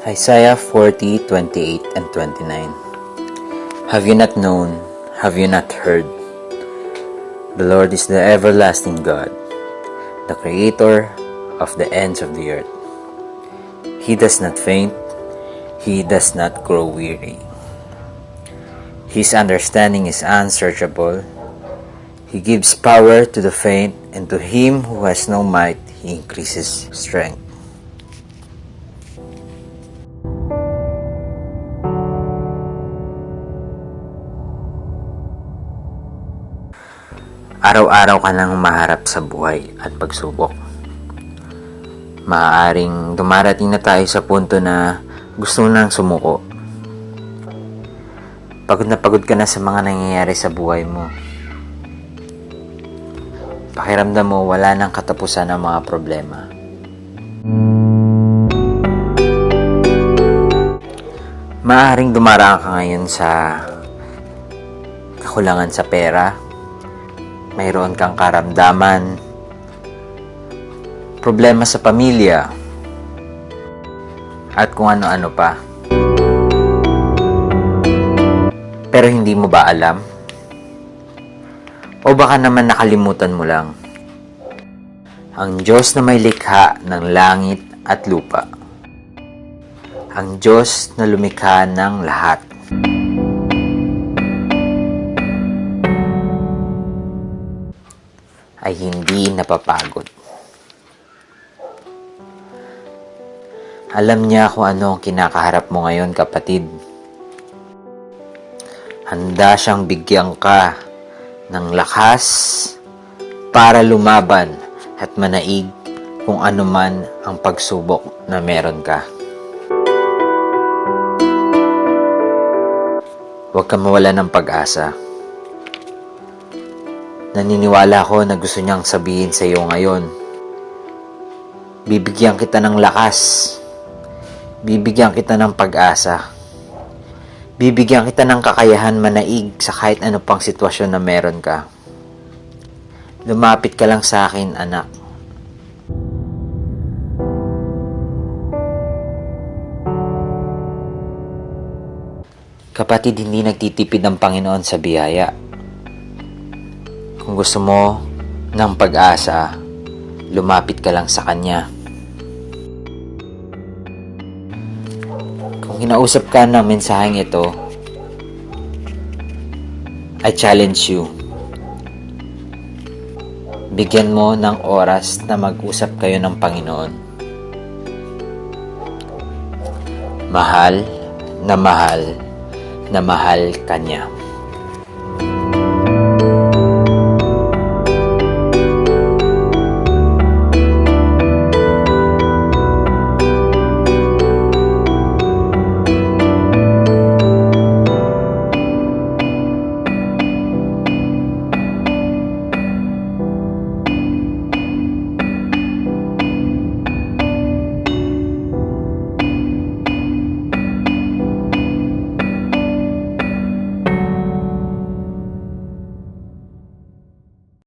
Isaiah 40:28 and 29. Have you not known? Have you not heard? The Lord is the everlasting God, the Creator of the ends of the earth. He does not faint, He does not grow weary. His understanding is unsearchable. He gives power to the faint, and to him who has no might, He increases strength. Araw-araw ka nang maharap sa buhay at pagsubok. Maaaring dumarating na tayo sa punto na gusto nang sumuko. Pagod na pagod ka na sa mga nangyayari sa buhay mo. Pakiramdam mo wala nang katapusan ang mga problema. Maaaring dumaraan ka ngayon sa kakulangan sa pera. Mayroon kang karamdaman, problema sa pamilya, at kung ano-ano pa. Pero hindi mo ba alam? O baka naman nakalimutan mo lang? Ang Diyos na may likha ng langit at lupa. Ang Diyos na lumikha ng lahat. Ay hindi napapagod. Alam niya kung ano ang kinakaharap mo ngayon, kapatid. Handa siyang bigyan ka ng lakas para lumaban at manaig kung ano man ang pagsubok na meron ka. Huwag ka mawala ng pag-asa. Naniniwala ko na gusto niyang sabihin sa iyo ngayon. Bibigyan kita ng lakas. Bibigyan kita ng pag-asa. Bibigyan kita ng kakayahan manaig sa kahit ano pang sitwasyon na meron ka. Lumapit ka lang sa akin, anak. Kapatid, hindi nagtitipid ang Panginoon sa biyaya. Kung gusto mo ng pag-asa, lumapit ka lang sa Kanya. Kung kinausap ka ng mensaheng ito, I challenge you. Bigyan mo ng oras na mag-usap kayo ng Panginoon. Mahal na mahal na mahal ka niya.